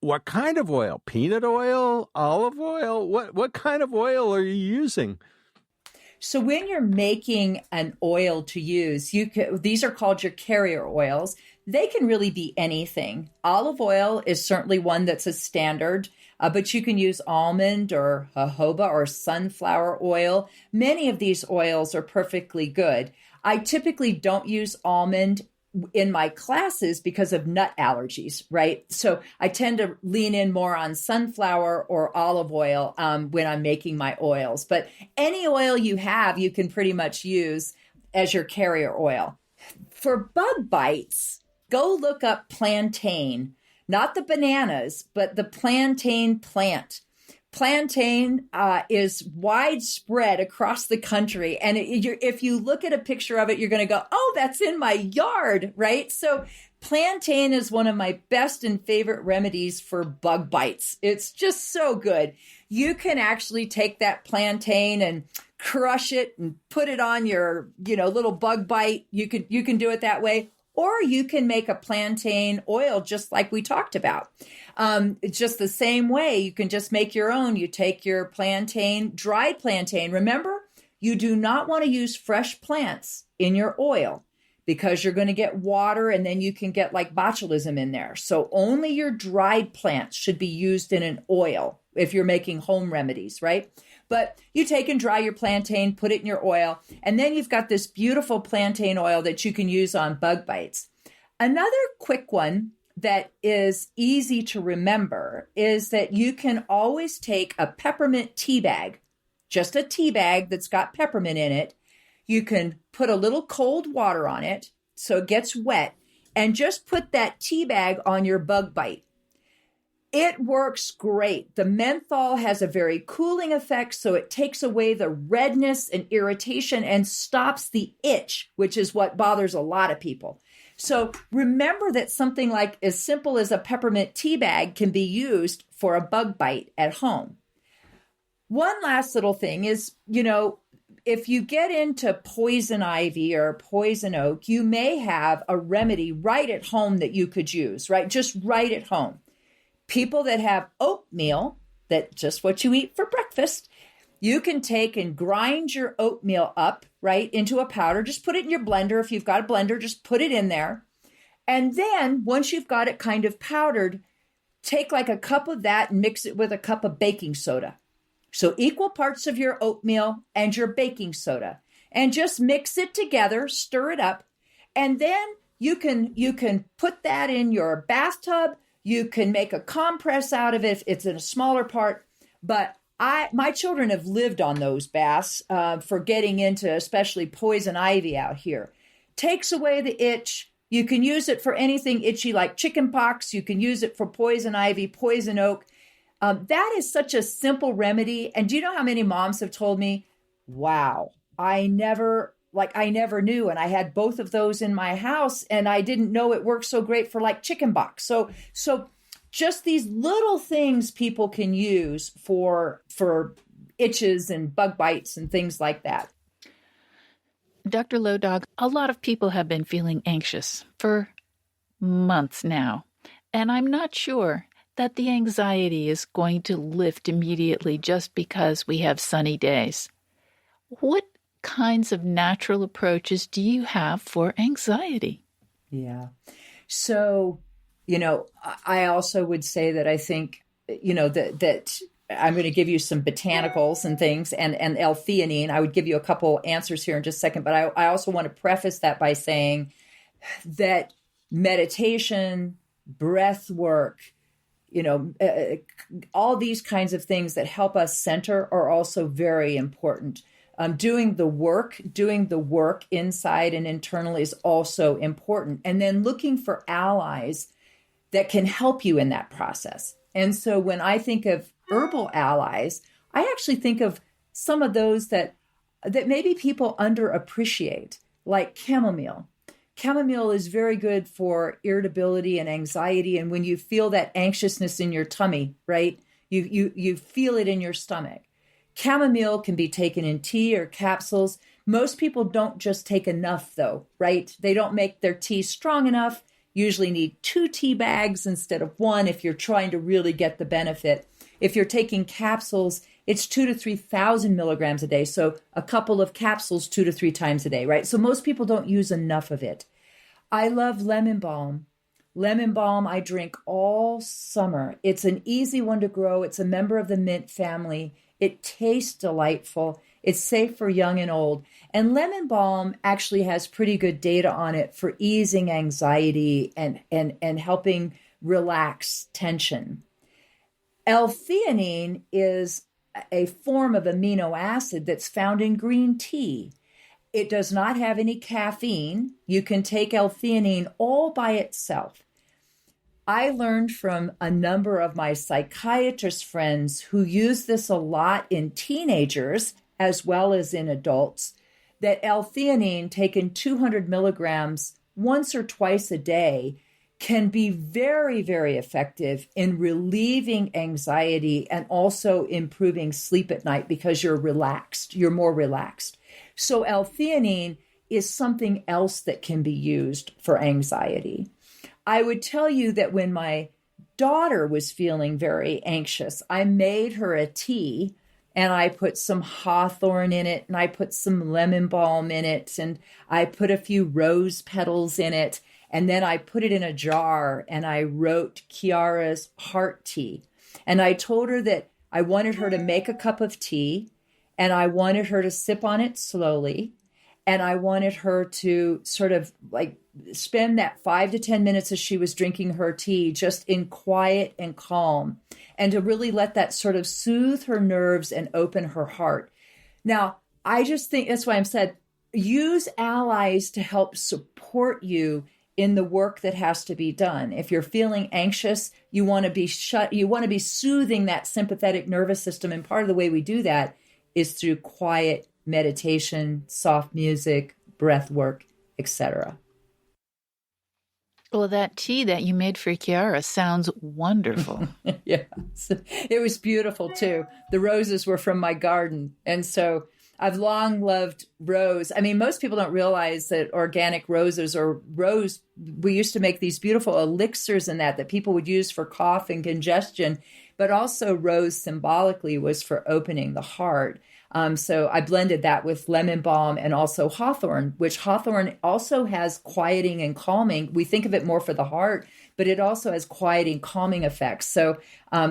what kind of oil? Peanut oil? Olive oil? What kind of oil are you using? So when you're making an oil to use, these are called your carrier oils. They can really be anything. Olive oil is certainly one that's a standard, but you can use almond or jojoba or sunflower oil. Many of these oils are perfectly good. I typically don't use almond in my classes because of nut allergies, right? So I tend to lean in more on sunflower or olive oil when I'm making my oils. But any oil you have, you can pretty much use as your carrier oil. For bug bites, go look up plantain, not the bananas, but the plantain plant. Plantain is widespread across the country. And if you look at a picture of it, you're going to go, oh, that's in my yard, right? So plantain is one of my best and favorite remedies for bug bites. It's just so good. You can actually take that plantain and crush it and put it on your, little bug bite. You can do it that way. Or you can make a plantain oil just like we talked about. It's just the same way. You can just make your own. You take your plantain, dried plantain. Remember, you do not want to use fresh plants in your oil because you're going to get water and then you can get like botulism in there. So only your dried plants should be used in an oil if you're making home remedies, right? But you take and dry your plantain, put it in your oil, and then you've got this beautiful plantain oil that you can use on bug bites. Another quick one that is easy to remember is that you can always take a peppermint tea bag, just a tea bag that's got peppermint in it. You can put a little cold water on it so it gets wet, and just put that tea bag on your bug bite. It works great. The menthol has a very cooling effect, so it takes away the redness and irritation and stops the itch, which is what bothers a lot of people. So remember that something like as simple as a peppermint tea bag can be used for a bug bite at home. One last little thing is, if you get into poison ivy or poison oak, you may have a remedy right at home that you could use, right? Just right at home. People that have oatmeal, that just what you eat for breakfast, you can take and grind your oatmeal up, right, into a powder. Just put it in your blender. If you've got a blender, just put it in there. And then once you've got it kind of powdered, take like a cup of that and mix it with a cup of baking soda. So equal parts of your oatmeal and your baking soda. And just mix it together, stir it up. And then you can put that in your bathtub. You can make a compress out of it if it's in a smaller part. But my children have lived on those baths for getting into especially poison ivy out here. Takes away the itch. You can use it for anything itchy like chicken pox. You can use it for poison ivy, poison oak. That is such a simple remedy. And do you know how many moms have told me, wow, I never knew. And I had both of those in my house and I didn't know it worked so great for like chicken pox. So just these little things people can use for itches and bug bites and things like that. Dr. Lodog, a lot of people have been feeling anxious for months now, and I'm not sure that the anxiety is going to lift immediately just because we have sunny days. What kinds of natural approaches do you have for anxiety? Yeah. So, I also would say that I think, that I'm going to give you some botanicals and things and L-theanine. I would give you a couple answers here in just a second, but I also want to preface that by saying that meditation, breath work, all these kinds of things that help us center are also very important. Doing the work inside and internally is also important. And then looking for allies that can help you in that process. And so when I think of herbal allies, I actually think of some of those that maybe people underappreciate, like chamomile. Chamomile is very good for irritability and anxiety. And when you feel that anxiousness in your tummy, right, you feel it in your stomach. Chamomile can be taken in tea or capsules. Most people don't just take enough, though, right? They don't make their tea strong enough, usually need 2 tea bags instead of 1 if you're trying to really get the benefit. If you're taking capsules, it's 2,000 to 3,000 milligrams a day. So a couple of capsules 2 to 3 times a day, right? So most people don't use enough of it. I love lemon balm. Lemon balm I drink all summer. It's an easy one to grow. It's a member of the mint family. It tastes delightful. It's safe for young and old. And lemon balm actually has pretty good data on it for easing anxiety and helping relax tension. L-theanine is a form of amino acid that's found in green tea. It does not have any caffeine. You can take L-theanine all by itself. I learned from a number of my psychiatrist friends who use this a lot in teenagers as well as in adults, that L-theanine taken 200 milligrams once or twice a day can be very, very effective in relieving anxiety and also improving sleep at night because you're relaxed, you're more relaxed. So L-theanine is something else that can be used for anxiety. I would tell you that when my daughter was feeling very anxious, I made her a tea and I put some hawthorn in it and I put some lemon balm in it and I put a few rose petals in it. And then I put it in a jar and I wrote Kiara's heart tea. And I told her that I wanted her to make a cup of tea and I wanted her to sip on it slowly. And I wanted her to sort of like spend that 5 to 10 minutes as she was drinking her tea just in quiet and calm, and to really let that sort of soothe her nerves and open her heart. Now, I just think that's why I'm said, use allies to help support you in the work that has to be done. If you're feeling anxious, you want to be soothing that sympathetic nervous system. And part of the way we do that is through quiet meditation, soft music, breath work, etc. Well, that tea that you made for Kiara sounds wonderful. Yeah, it was beautiful too. The roses were from my garden. And so I've long loved rose. I mean, most people don't realize that organic roses or rose, we used to make these beautiful elixirs in that people would use for cough and congestion, but also rose symbolically was for opening the heart. So I blended that with lemon balm and also hawthorn, which hawthorn also has quieting and calming. We think of it more for the heart, but it also has quieting, calming effects. So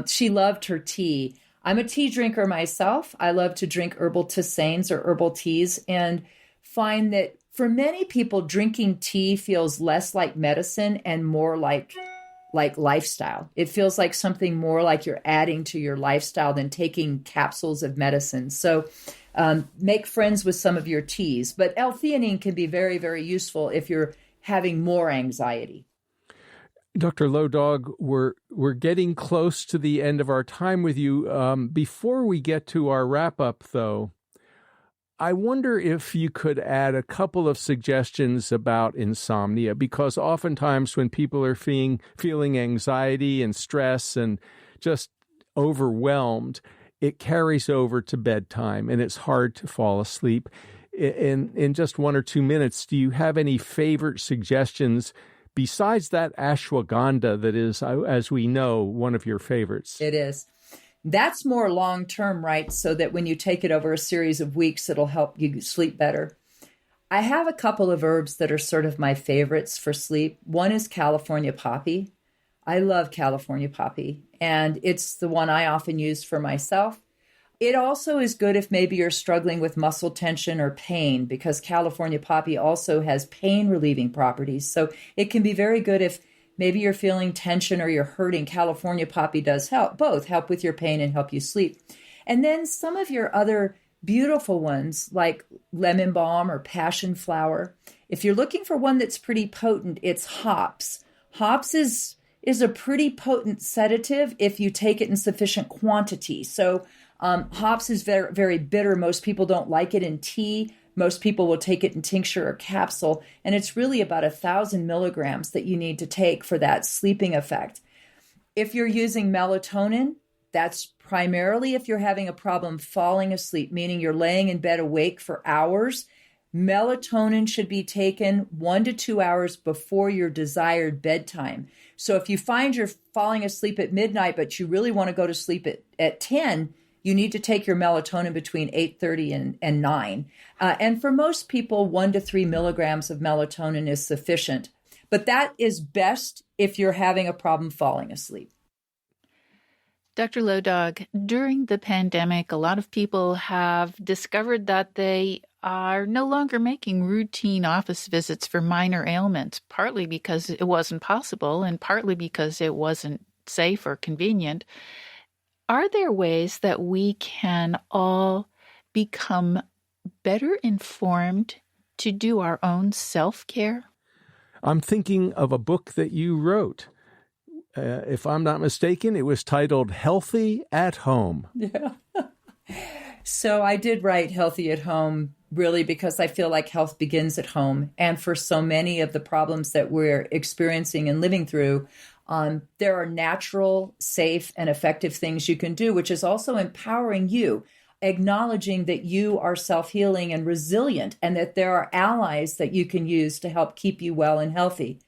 she loved her tea. I'm a tea drinker myself. I love to drink herbal tisanes or herbal teas and find that for many people, drinking tea feels less like medicine and more like lifestyle. It feels like something more like you're adding to your lifestyle than taking capsules of medicine. So make friends with some of your teas. But L-theanine can be very, very useful if you're having more anxiety. Dr. Lodog, we're getting close to the end of our time with you. Before we get to our wrap-up, though, I wonder if you could add a couple of suggestions about insomnia, because oftentimes when people are feeling anxiety and stress and just overwhelmed, it carries over to bedtime and it's hard to fall asleep. In just 1 or 2 minutes, do you have any favorite suggestions besides that ashwagandha that is, as we know, one of your favorites? It is. That's more long-term, right? So that when you take it over a series of weeks, it'll help you sleep better. I have a couple of herbs that are sort of my favorites for sleep. One is California poppy. I love California poppy, and it's the one I often use for myself. It also is good if maybe you're struggling with muscle tension or pain, because California poppy also has pain-relieving properties. So it can be very good if maybe you're feeling tension or you're hurting. California poppy does help with your pain and help you sleep. And then some of your other beautiful ones like lemon balm or passion flower. If you're looking for one that's pretty potent, it's hops. Hops is a pretty potent sedative if you take it in sufficient quantity. So hops is very, very bitter. Most people don't like it in tea. Most people will take it in tincture or capsule, and it's really about 1,000 milligrams that you need to take for that sleeping effect. If you're using melatonin, that's primarily if you're having a problem falling asleep, meaning you're laying in bed awake for hours. Melatonin should be taken 1 to 2 hours before your desired bedtime. So if you find you're falling asleep at midnight, but you really want to go to sleep at 10, you need to take your melatonin between 8:30 and 9. And for most people, 1 to 3 milligrams of melatonin is sufficient. But that is best if you're having a problem falling asleep. Dr. Lodog, during the pandemic, a lot of people have discovered that they are no longer making routine office visits for minor ailments, partly because it wasn't possible and partly because it wasn't safe or convenient. Are there ways that we can all become better informed to do our own self-care? I'm thinking of a book that you wrote. If I'm not mistaken, it was titled Healthy at Home. Yeah. So I did write Healthy at Home really because I feel like health begins at home. And for so many of the problems that we're experiencing and living through, there are natural, safe, and effective things you can do, which is also empowering you, acknowledging that you are self-healing and resilient and that there are allies that you can use to help keep you well and healthy.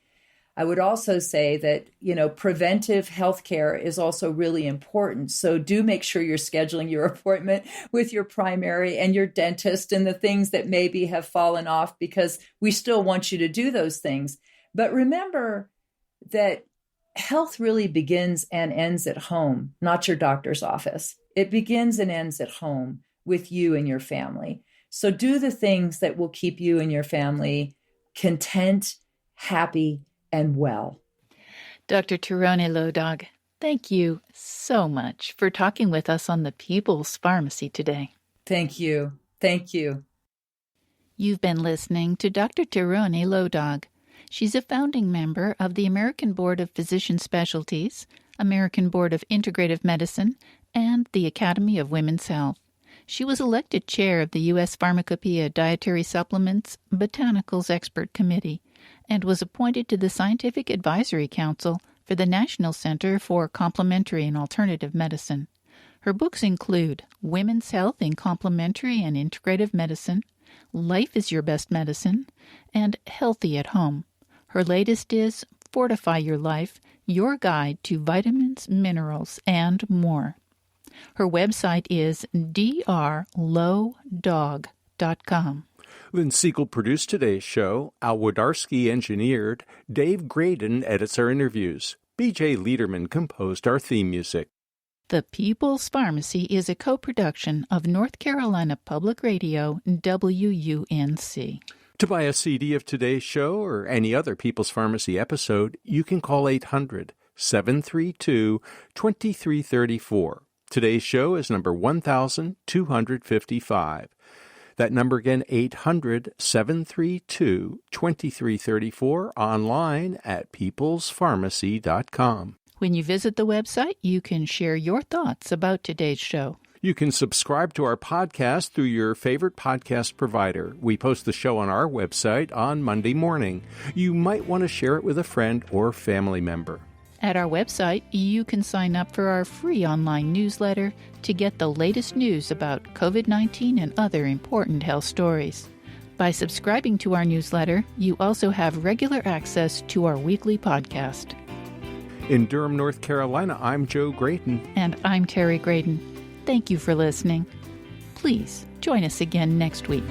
I would also say that, preventive healthcare is also really important. So do make sure you're scheduling your appointment with your primary and your dentist and the things that maybe have fallen off, because we still want you to do those things. But remember that health really begins and ends at home, not your doctor's office. It begins and ends at home with you and your family. So do the things that will keep you and your family content, happy, and well. Dr. Tirone Lodog, thank you so much for talking with us on the People's Pharmacy today. Thank you. Thank you. You've been listening to Dr. Tirone Lodog. She's a founding member of the American Board of Physician Specialties, American Board of Integrative Medicine, and the Academy of Women's Health. She was elected chair of the U.S. Pharmacopoeia Dietary Supplements Botanicals Expert Committee and was appointed to the Scientific Advisory Council for the National Center for Complementary and Alternative Medicine. Her books include Women's Health in Complementary and Integrative Medicine, Life is Your Best Medicine, and Healthy at Home. Her latest is Fortify Your Life, Your Guide to Vitamins, Minerals, and More. Her website is drlowdog.com. Lynn Siegel produced today's show. Al Wodarski engineered. Dave Graydon edits our interviews. B.J. Liederman composed our theme music. The People's Pharmacy is a co-production of North Carolina Public Radio, WUNC. To buy a CD of today's show or any other People's Pharmacy episode, you can call 800-732-2334. Today's show is number 1255. That number again, 800-732-2334, online at peoplespharmacy.com. When you visit the website, you can share your thoughts about today's show. You can subscribe to our podcast through your favorite podcast provider. We post the show on our website on Monday morning. You might want to share it with a friend or family member. At our website, you can sign up for our free online newsletter to get the latest news about COVID-19 and other important health stories. By subscribing to our newsletter, you also have regular access to our weekly podcast. In Durham, North Carolina, I'm Joe Graydon. And I'm Terry Graydon. Thank you for listening. Please join us again next week.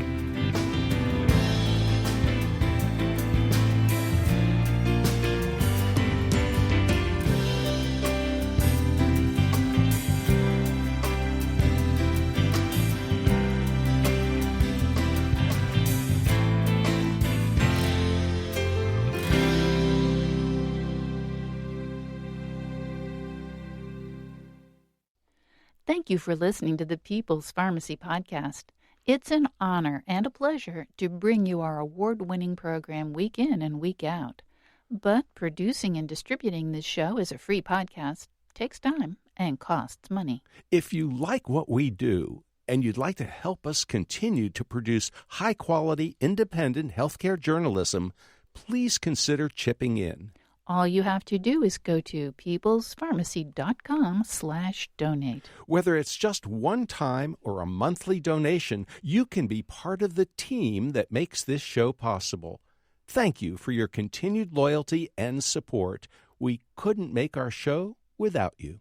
Thank you for listening to the People's Pharmacy Podcast. It's an honor and a pleasure to bring you our award-winning program week in and week out. But producing and distributing this show as a free podcast takes time and costs money. If you like what we do and you'd like to help us continue to produce high-quality, independent healthcare journalism, please consider chipping in. All you have to do is go to peoplespharmacy.com/donate. Whether it's just one time or a monthly donation, you can be part of the team that makes this show possible. Thank you for your continued loyalty and support. We couldn't make our show without you.